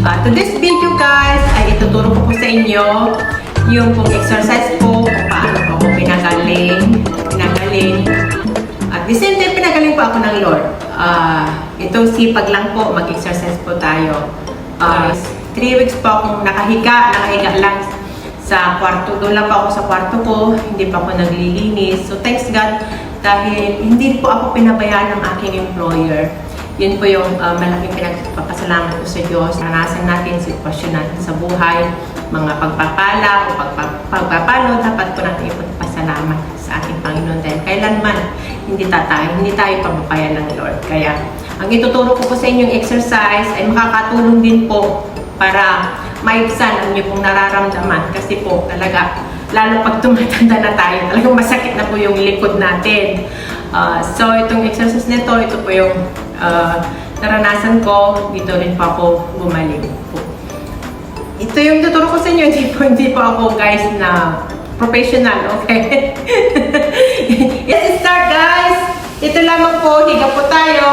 Today's video guys ay ituturo ko po sa inyo yung pong exercise po kung paano po ako pinagaling. At the same time, pinagaling po ako ng Lord. Itong sipag lang po, mag-exercise po tayo. 3 weeks po akong nakahiga lang sa kwarto. Doon lang po ako sa kwarto ko, hindi pa ako naglilinis. So thanks God dahil hindi po ako pinabayaan ng aking employer. Yun po yung malaking pinagpapasalamat ko sa Diyos. Naranasan natin sitwasyon natin sa buhay, mga pagpapala o pagpapalo, dapat po natin ipagpasalamat sa ating Panginoon dahil kailanman hindi tayo pababayan ng Lord. Kaya ang ituturo ko po sa inyong exercise ay makakatulong din po para maibsan ang inyo pong nararamdaman kasi po talaga lalo pag tumatanda na tayo, talagang masakit na po yung likod natin. So itong exercise nito, ito po yung naranasan ko, dito rin po ako gumaling po. Ito yung tuturo ko sa inyo, hindi po ako guys na professional, okay? Let's start guys! Ito lamang po, higa po tayo.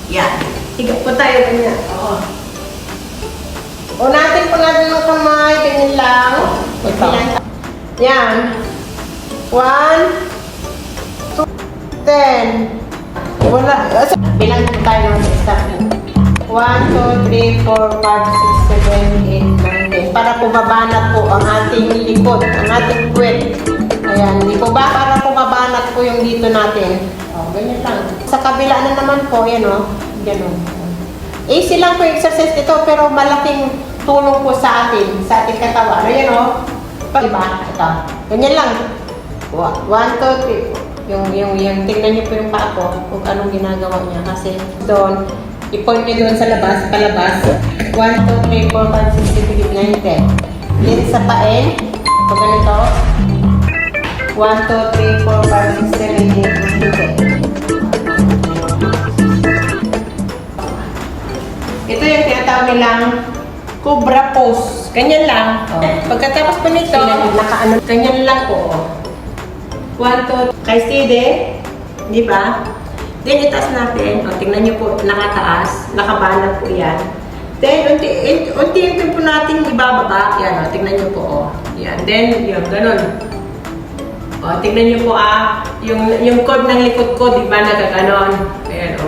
Yan, higa po tayo ganyan. Unatin po natin ang kamay, ganyan lang. Yan. 1, 2, 10. Wala. Bilang po tayo ng start. 1, 2, 3, 4, 5, 6, 7, 8, 9, 10. Para po mabanat po ang ating likod, ang ating puwet. Ayan, hindi po ba? Para po mabanat po yung dito natin. Ganyan lang. Sa kabila na naman po, yan Ganun. Easy lang po yung exercise ito, pero malaking tulong po sa ating katawan. Ayan diba? Ito. Ganyan lang. 1, 2, 3. Yung tingnan niyo po yung paa ko kung anong ginagawa niya. Kasi doon, i-point niyo doon sa labas, palabas. 1, 2, 3, 4, 5, 6, 7, 8, 9, 10. Yan sa pain. Pag ganito. 1, 2, 3, 4, 5, 6, 7, 8, 9, 10. Ito yung tinatawag nilang cobra pose. Ganyan lang. Pagkatapos po nito, ganyan lang po. 1, 2, kay steady. Di ba? Then, itaas natin. Tingnan nyo po, nakataas. Nakabanat po yan. Then, unti-unti po natin ibababa. Yan, tingnan nyo po. Yan. Then, yun, ganun. Tingnan nyo po, yung cord ng likod ko, di ba, nagaganon. Ayan,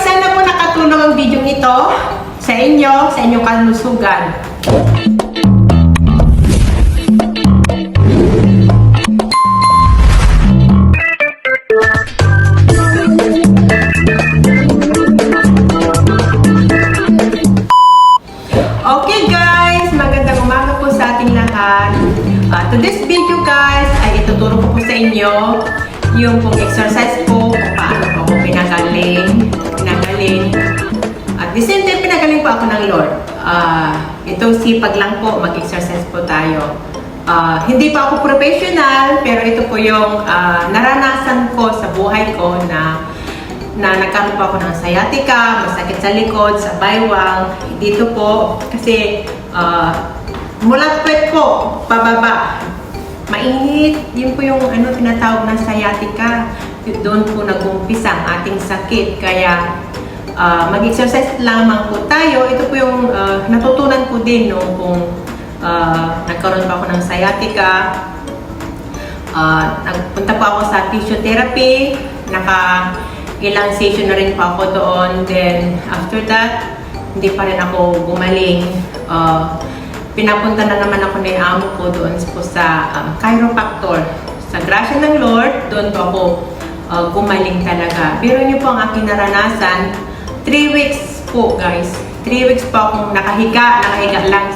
Sana po nakatulong ang video ito sa inyong kalusugan. Okay guys, magandang umaga po sa ating lahat. Today's video guys ay ituturo ko po sa inyo yung pong exercise po kung paano po ako pinagaling. At the same time, pinagaling po ako ng Lord. Itong sipag lang po, mag-exercise po tayo. Hindi pa ako professional, pero ito po yung naranasan ko sa buhay ko na nagkaroon po ako ng sciatica, masakit sa likod, sa baywang. Dito po, kasi mula puwet ko, pababa. Mainit, yun po yung tinatawag na sciatica. Doon po nag-umpisa ang ating sakit. Kaya mag-exercise lamang po tayo. Ito po yung natutunan ko din kung nagkaroon pa ako ng sciatica. Nagpunta po ako sa physiotherapy. Ilang session na rin po ako doon. Then, after that, hindi pa rin ako gumaling. Pinapunta na naman ako ni amo ko doon po sa chiropractor. Sa grasya ng Lord, doon po ako gumaling talaga. Biro niyo po ang aking naranasan. 3 weeks po guys. 3 weeks po akong nakahiga lang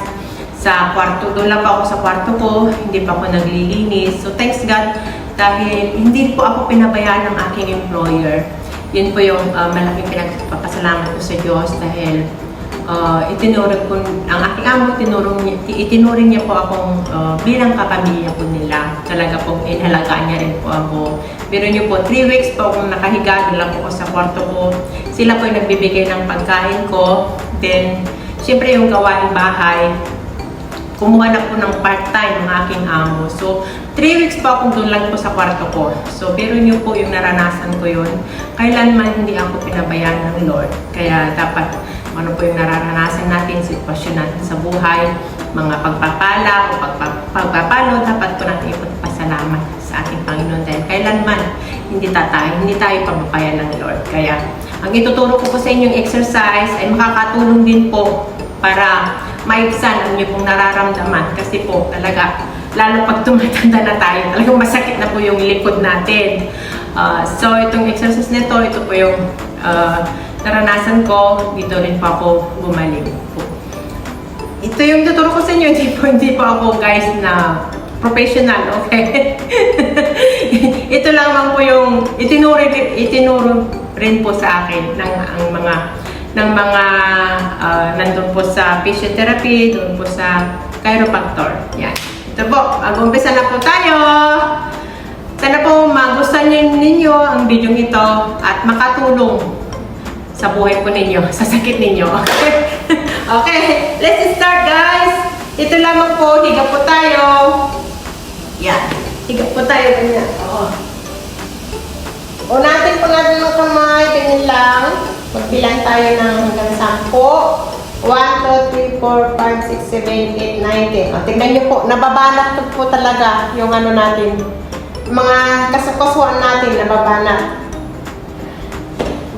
sa kwarto. Doon lang po ako sa kwarto ko. Hindi pa ako naglilinis. So thanks God dahil hindi po ako pinabayaan ng aking employer. Yun po yung malaking pinagpapasalamat ko sa Diyos dahil itinuring po, ang aking amo, itinuring niya po akong bilang kapamilya po nila. Talaga po, inhalagaan niya rin po ako. Pero niyo po, 3 weeks po akong nakahiga, doon lang po ako sa kwarto ko. Sila po yung nagbibigay ng pagkain ko. Then, syempre yung gawaing bahay, kumuha na po ng part-time ng aking amo. So, 3 weeks po akong doon lang po sa kwarto ko. So, pero nyo po yung naranasan ko yun. Kailanman hindi ako pinabayaan ng Lord. Kaya dapat ano po yung nararanasan natin, sitwasyon natin sa buhay, mga pagpapala o pagpapalo, dapat po natin ipagpasalamat sa ating Panginoon dahil kailanman hindi tayo pababayan ng Lord. Kaya, ang ituturo ko po sa inyong exercise ay makakatulong din po para maibsan ang inyo pong nararamdaman kasi po talaga lalo pag tumatanda na tayo, talagang masakit na po yung likod natin. So, itong exercise nito, ito po yung naranasan ko. Dito rin po ako gumaling po. Ito yung tuturo ko sa inyo. Hindi po ako guys na professional, okay? Ito lamang po yung itinuro rin po sa akin ng mga nandun po sa physiotherapy, doon po sa chiropractor. Yan. Ito po, mag-umpisa na po tayo. Sana po magustuhan ninyo ang video ito at makatulong sa buhay po ninyo, sa sakit ninyo. Okay? Okay, let's start guys. Ito lamang po, higa po tayo. Yan, higa po tayo ganyan. Oo. Unatin po natin ng kamay, ganyan lang. Magbilang tayo ng hanggang 10. 1, 2, 3, 4, 5, 6, 7, 8, 9, 10. O, tingnan nyo po, nababanat po talaga yung ano natin. Mga kasukasuan natin, nababanat.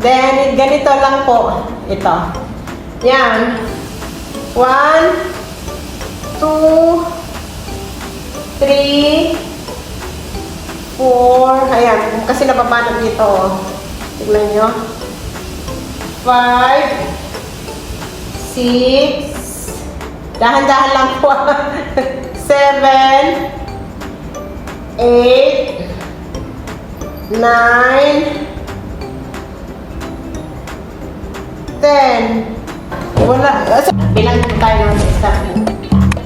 Then, ganito lang po. Ito. Yan. 1, 2, 3, 4. Ayan, kasi nababanat dito. Tingnan nyo. 5, 6, dahan-dahan lang po. 7, 8, 9, 10. Wala. Bilang po tayo ng isa.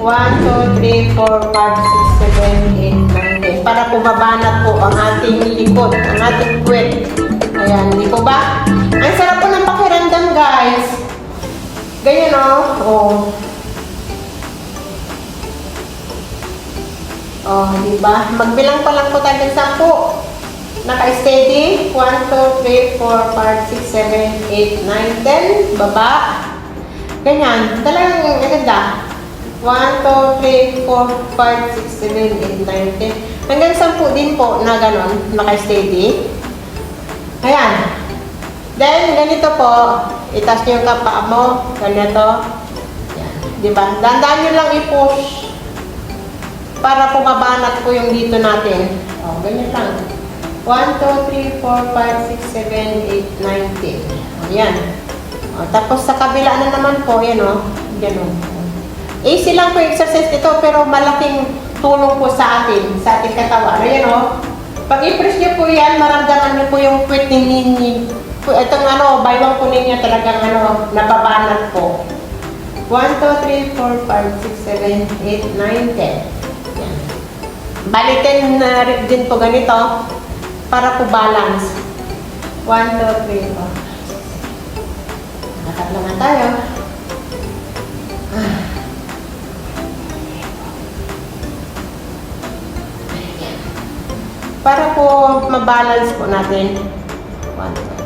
1, 2, 3, 4, 5, 6, 7, 8, 9, 10. Para po mabanat po ang ating likod, ang ating puwet. Ayan, hindi po ba? Ang sarap po ng pakiramdam, guys. Ganyan o. Oh, diba? Magbilang pa lang po tayo ng 10. Naka-steady. 1, 2, 3, 4, 5, 6, 7, 8, 9, 10. Baba. Ganyan. Talagang maganda. 1, 2, 3, 4, 5, 6, 7, 8, 9, 10. Hanggang 10 din po na ganon. Naka-steady. Ayan. Then, ganito po. Itas nyo yung kapaa mo. Ganito. Yan. Diba? Dandaan nyo lang i-push. Para pumabanat po yung dito natin. O, ganyan lang. 1, 2, 3, 4, 5, 6, 7, 8, 9, 10. O, yan. O, tapos sa kabila na naman po, yan o. Ganun. Easy lang po yung exercise nito, pero malaking tulong po sa ating katawan. Ayan o. Pag i-press nyo po yan, maramdaman nyo po yung puwet ninyo. Itong baywang po ninyo talagang nababanat po. 1, 2, 3, 4, 5, 6, 7, 8, 9, 10. Yan. Balitin na rin din po ganito para po balance. 1, 2, 3, 4. Nakatatlo na tayo. Para po mabalance po natin. 1, 2.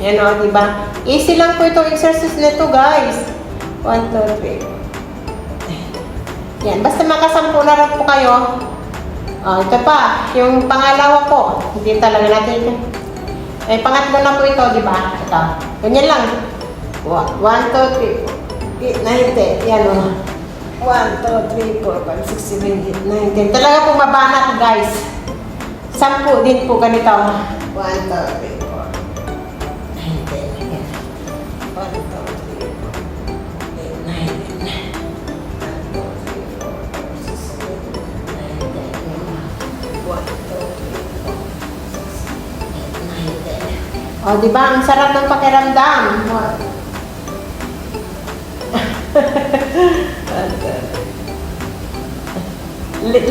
Yan o, diba? Easy lang po itong exercise nito, guys. 1, 2, 3. Yan, basta makasampu na rin po kayo. Ito pa, yung pangalawa po. Hindi talaga natin ito. Pangatlo na po ito, diba? Ito. Ganyan lang. 1, 2, 3, 4, 8, 9, 10. Yan o. 1, 2, 3, 4, 5, 6, 7, 8, 9, 10. Talaga po mabanat, guys. 10 din po ganito. 1, 2, 3. 1, 2, 3, 4, 5, 6, 7, 8, 9, 10. O, diba? Ang sarap ng pakiramdam.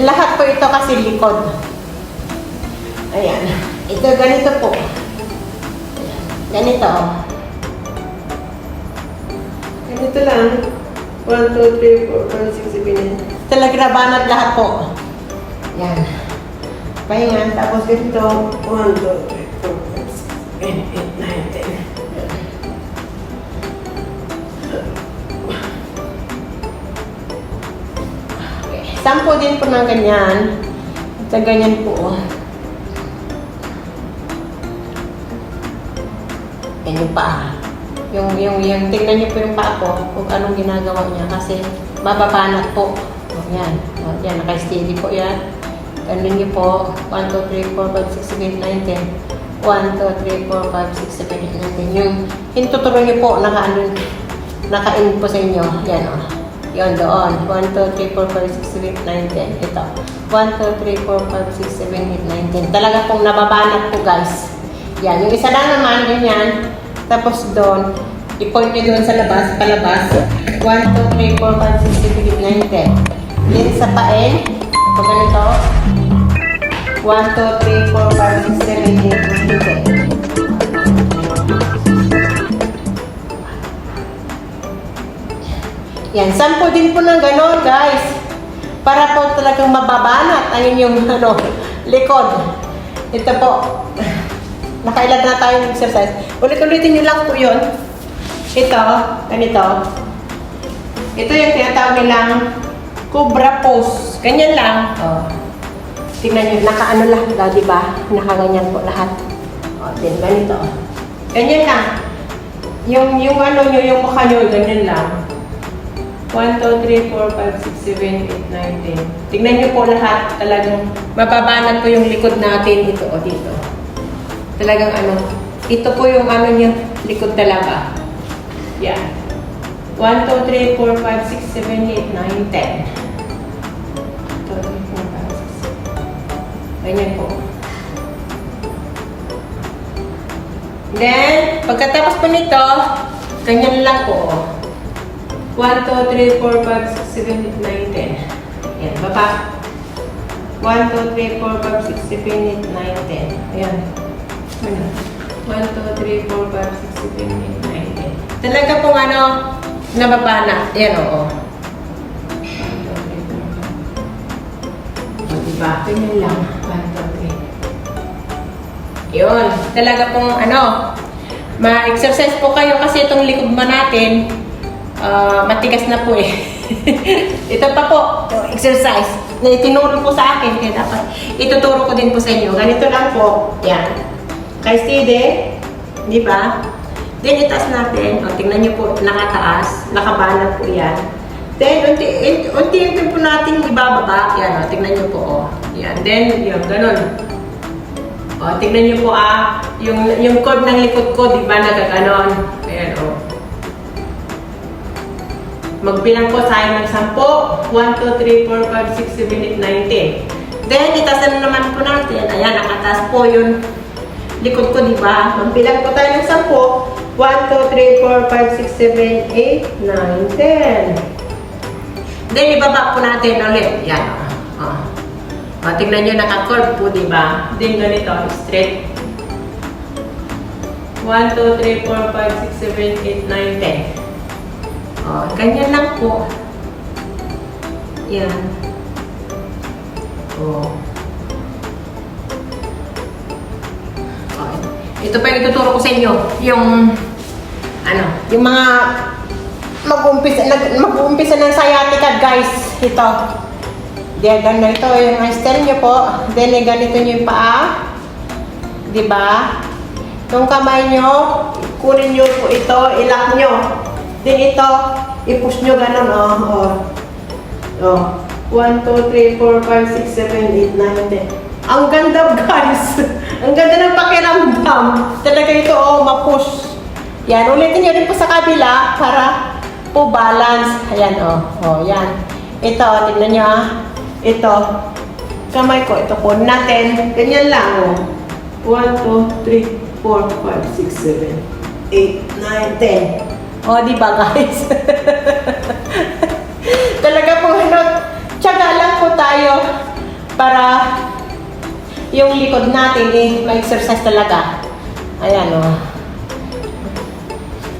Lahat po ito kasi likod. Ayan. Ito, ganito po. Ayan. Ganito. Ganito lang. 1, 2, 3, 4, 5, 6, 7, 8. Talaga nabanat lahat po. Yan. Pahinga. Tapos dito, 1, 2, 3, 4, 5, 6, 7, 8, 9, 10. Sampo din po ng ganyan. Sa ganyan po. Yan yung paa. Yung tingnan niyo po yung paa ko kung anong ginagawa niya kasi mababanat po. O, yan. O, yan. Naka-steady po yan. Ganun niyo po. 1, 2, 3, 4, 5, 6, 7, 8, 9, 10. 1, 2, 3, 4, 5, 6, 7, 8, 9, 10. Yung hintuturo niyo po naka-in po sa inyo. Yan o. Yun doon. 1, 2, 3, 4, 5, 6, 7, 8, 9, 10. Ito. 1, 2, 3, 4, 5, 6, 7, 8, 9, 10. Talaga pong nababanat po guys. Yan. Yung isa lang naman, ganyan. Tapos doon, i-point nyo doon sa labas, palabas. 1, 2, 3, 4, 5, 6, 7, 8, 9, 10. Then sa paeng, pag ganito. 1, 2, 3, 4, 5, 6, 7, 8, 9, 10. Yan, sampo din po ng gano'n, guys. Para po talagang mababanat. Ayun yung, likod. Ito po. Nakailan na tayong exercise. Ulit-ulitin nyo lang po yun. Ito, ganito. Ito yung tinatawag nilang cobra pose. Ganyan lang. Oh. Tingnan nyo, naka-ano lang, di ba? Nakaganyan po lahat. O, din, ganito. Ganyan lang. Yung ano nyo, yung mukha nyo, ganyan lang. 1, 2, 3, 4, 5, 6, 7, 8, 9, 10. Tingnan nyo po lahat. Talagang mababanat po yung likod natin. Ito o dito. Talagang ito po yung niya, likod talaga. Yan. 1, 2, 3, 4, 5, 6, 7, 8, 9, 10. 2, 3, 4, 5, 6. Ganyan po. Then, pagkatapos po nito, ganyan lang po. 1, 2, 3, 4, 5, 6, 7, 8, 9, 10. Yan, baba. 1, 2, 3, 4, 5, 6, 7, 8, 9, 10. Ayan. 1, 2, 3, 4, 5, 6, 7, 8, 9, 10. Talaga pong nababana. Yan, oo. 1, 2, 3, 4, 5. O, diba? Ganyan lang. 1, 2, 3. Yun. Talaga pong ma-exercise po kayo kasi itong likod mo natin, matigas na po eh. Ito pa po, exercise na itinuro po sa akin. Kaya dapat ituturo ko din po sa inyo. Ganito lang po. Yan. Kay steady, di ba? Then, itaas natin. O, tingnan nyo po, nakataas. Nakabanat po yan. Then, unti-unti po natin ibababa. Yan, o, tingnan nyo po, o. Yan. Then, yun, ganun. O, tingnan nyo po, yung cord ng likod ko, di ba, nagaganon. Ayan, o. Magbilang po tayo ng 10. 1, 2, 3, 4, 5, 6, 7, 8, 9, 10. Then, itaas na naman po natin. Ayan, nakataas po yung likod ko, di ba? Magbilang po tayo ng 10. 1, 2, 3, 4, 5, 6, 7, 8, 9, 10. Then, ibaba po natin ulit. Yan. Tingnan nyo, naka-curve po, di ba? Then, ganito, straight. 1, 2, 3, 4, 5, 6, 7, 8, 9, 10. Ganyan lang po. Yan. Ito pa yung ituturo ko sa inyo. Yung mga mag-uumpisa ng sciatica, guys. Ito. Diyan na ito. Yung style nyo po. Then, ganito nyo yung paa. Diba? Yung kamay nyo, kunin nyo po ito, ilak nyo. Then ito, i-push nyo ganun, 1, 2, 3, 4, 5, 6, 7, 8, 9, 10. Ang ganda, guys. Ang ganda ng pakiramdam. Talaga ito, ma-push. Yan, ulitin nyo rin po sa kabila para po balance. Ayan, yan. Ito, tignan nyo, Ito, kamay ko, ito po natin. Ganyan lang, 1, 2, 3, 4, 5, 6, 7, 8, 9, 10. Diba, guys? Talaga po, tiyaga lang po tayo para yung likod natin ma-exercise talaga. Ayan,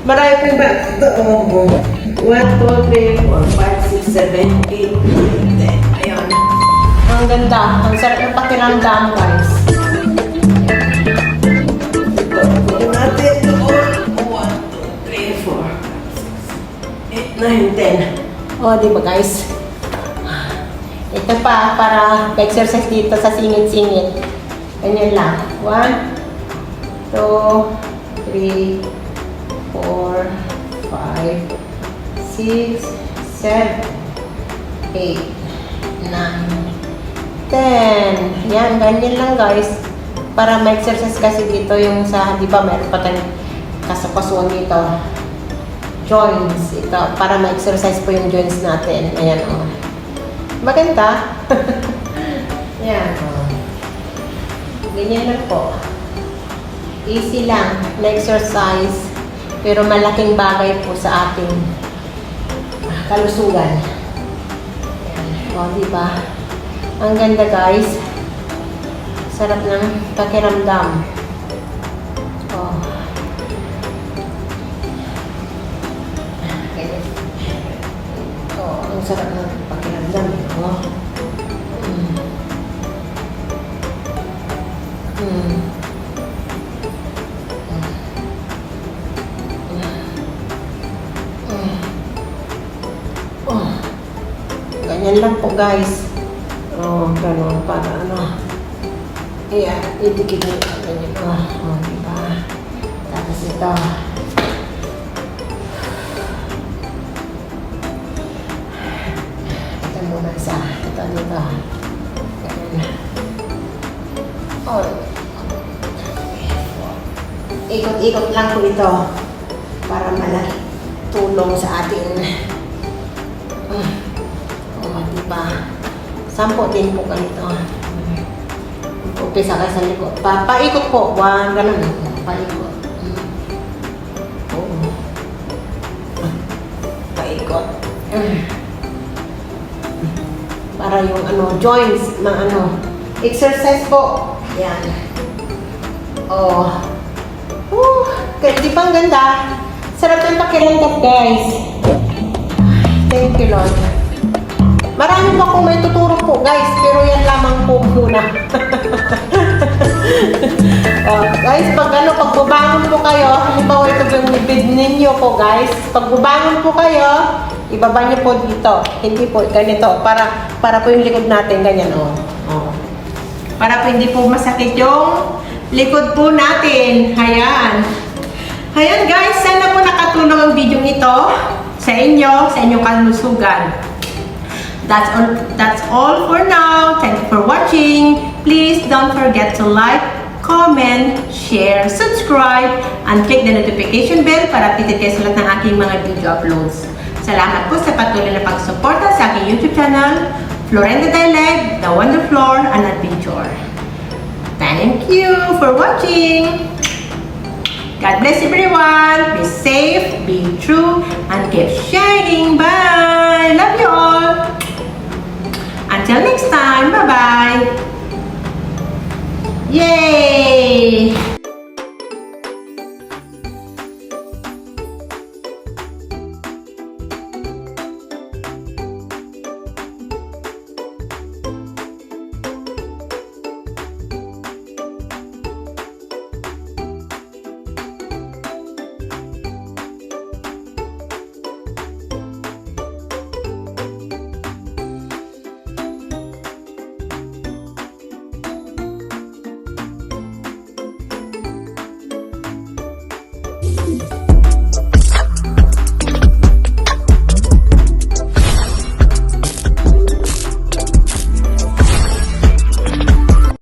Marami po ba? 1, 2, 3, 4, 5, 6, 7, 8, 9, 10. Ang ganda. Ang sarap ng pakiramdam, guys. Ito natin doon. 1, 2, 3, 4, 8, 9, 10. O, di ba guys? Ito pa, para exercise dito sa singit-singit. Ganyan lang. 1, 2, 3, 4, 5, 6, 7, 8, 9, 10. Yan, ganyan lang guys. Para ma-exercise kasi dito yung sa, di ba, meron pa tayong kasapasuan dito. Joints. Ito, para ma-exercise po yung joints natin. Ayan, o. Maganda. Yan, o. Ganyan lang po. Easy lang na exercise. Pero malaking bagay po sa ating kalusugan. Ayan. O, diba? Ang ganda guys. Sarap ng pakiramdam. O. Ganyan. O, ang sarap ng pakiramdam. O. Ganyan lang po guys. Oh, gano'n para ano. Ayan, idikit nyo. Ganyan. Oh, diba? Tapos ito. Ito muna isa. Ito dito. Ganyan. Oh. Ikot-ikot lang po ito. Para malaki tulong sa atin. Diba? 10 din po ganito. Umpisa kayo sa likod. Paikot po. 1, ganun. Paikot. Oo. Paikot. Para yung joints ng exercise po. Yan. Oh. Di ba ang ganda? Sarap ng pakiramdam guys. Thank you Lord. Marami pa akong may tuturo po guys, pero yan lamang po muna. Guys, pagbabangon po kayo, halimbawa ito yung bed ninyo po guys, pagbabangon po kayo, ibaba niyo po dito. Hindi po ganito, para po yung likod natin, ganyan Para po hindi po masakit yung likod po natin. Ayan. Ayan guys, sana po nakatulong ang video ito sa inyong kalusugan. That's all for now. Thank you for watching. Please don't forget to like, comment, share, subscribe, and click the notification bell para updated kayo sa lahat ng aking mga video uploads. Salamat po sa patuloy na pagsuporta sa aking YouTube channel, Florenda Dialect, The Wonder Floor, and Adventure. Thank you for watching. God bless everyone. Be safe, be true, and keep shining. Bye. Love you all. Until next time, bye-bye! Yay!